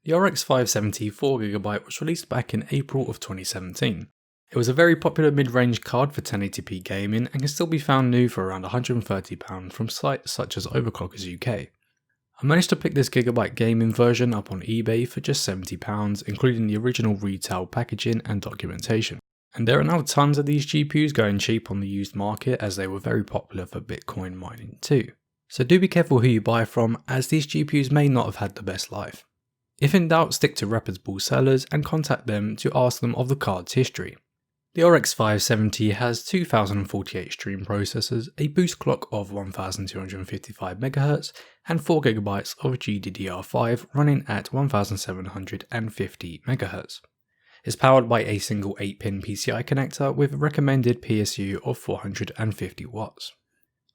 The RX 570 4GB was released back in April of 2017. It was a very popular mid-range card for 1080p gaming and can still be found new for around £130 from sites such as Overclockers UK. I managed to pick this Gigabyte Gaming version up on eBay for just £70, including the original retail packaging and documentation. And there are now tons of these GPUs going cheap on the used market, as they were very popular for Bitcoin mining too. So do be careful who you buy from, as these GPUs may not have had the best life. If in doubt, stick to reputable sellers and contact them to ask them of the card's history. The RX 570 has 2048 stream processors, a boost clock of 1255MHz and 4GB of GDDR5 running at 1750MHz. It's powered by a single 8-pin PCI connector with a recommended PSU of 450 watts.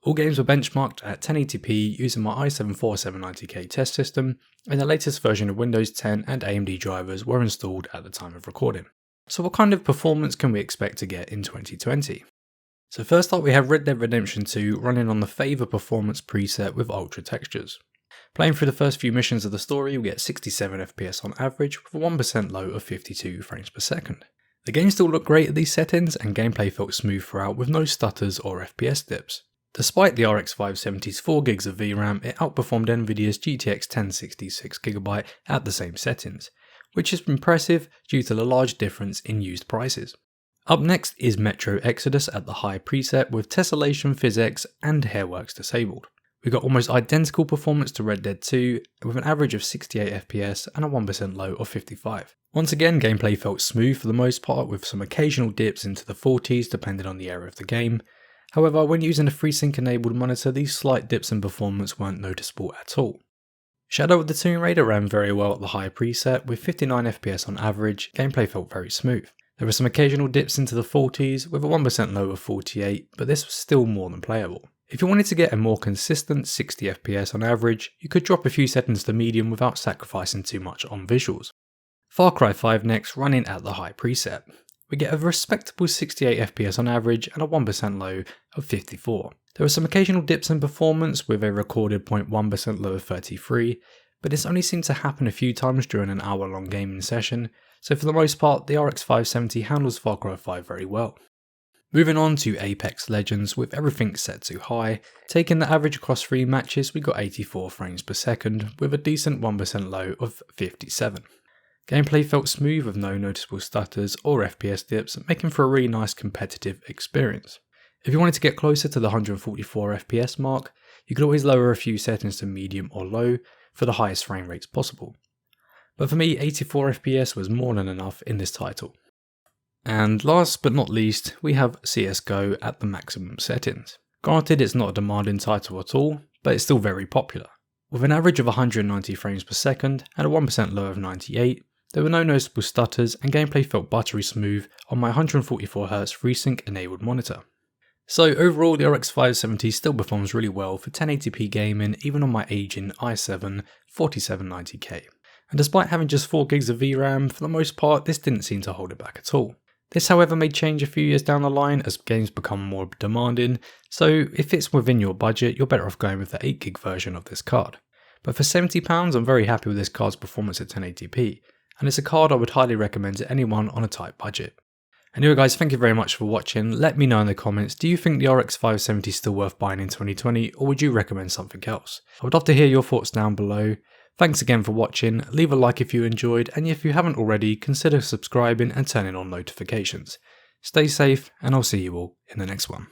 All games were benchmarked at 1080p using my i7 4790K test system, and the latest version of Windows 10 and AMD drivers were installed at the time of recording. So what kind of performance can we expect to get in 2020? So first up we have Red Dead Redemption 2 running on the Favor Performance preset with Ultra Textures. Playing through the first few missions of the story, you'll get 67 FPS on average with a 1% low of 52 frames per second. The game still looked great at these settings and gameplay felt smooth throughout with no stutters or FPS dips. Despite the RX 570's 4GB of VRAM, it outperformed Nvidia's GTX 1066GB at the same settings, which is impressive due to the large difference in used prices. Up next is Metro Exodus at the high preset with Tessellation PhysX and Hairworks disabled. We got almost identical performance to Red Dead 2 with an average of 68 FPS and a 1% low of 55. Once again, gameplay felt smooth for the most part with some occasional dips into the 40s depending on the area of the game. However, when using a FreeSync enabled monitor, these slight dips in performance weren't noticeable at all. Shadow of the Tomb Raider ran very well at the high preset with 59 FPS on average. Gameplay felt very smooth. There were some occasional dips into the 40s with a 1% low of 48, but this was still more than playable. If you wanted to get a more consistent 60 FPS on average, you could drop a few settings to medium without sacrificing too much on visuals. Far Cry 5 next, running at the high preset. We get a respectable 68 FPS on average and a 1% low of 54. There were some occasional dips in performance with a recorded 0.1% low of 33, but this only seemed to happen a few times during an hour-long gaming session, so for the most part the RX 570 handles Far Cry 5 very well. Moving on to Apex Legends with everything set to high, taking the average across 3 matches we got 84 frames per second with a decent 1% low of 57. Gameplay felt smooth with no noticeable stutters or FPS dips, making for a really nice competitive experience. If you wanted to get closer to the 144 FPS mark, you could always lower a few settings to medium or low for the highest frame rates possible. But for me, 84 FPS was more than enough in this title. And last but not least, we have CSGO at the maximum settings. Granted, it's not a demanding title at all, but it's still very popular. With an average of 190 frames per second and a 1% low of 98, there were no noticeable stutters and gameplay felt buttery smooth on my 144Hz FreeSync enabled monitor. So overall, the RX 570 still performs really well for 1080p gaming even on my aging i7 4790K. And despite having just 4GB of VRAM, for the most part this didn't seem to hold it back at all. This however may change a few years down the line as games become more demanding, so if it's within your budget you're better off going with the 8GB version of this card. But for £70 I'm very happy with this card's performance at 1080p. And it's a card I would highly recommend to anyone on a tight budget. Anyway guys, thank you very much for watching. Let me know in the comments, do you think the RX 570 is still worth buying in 2020 or would you recommend something else? I would love to hear your thoughts down below. Thanks again for watching, leave a like if you enjoyed, and if you haven't already, consider subscribing and turning on notifications. Stay safe and I'll see you all in the next one.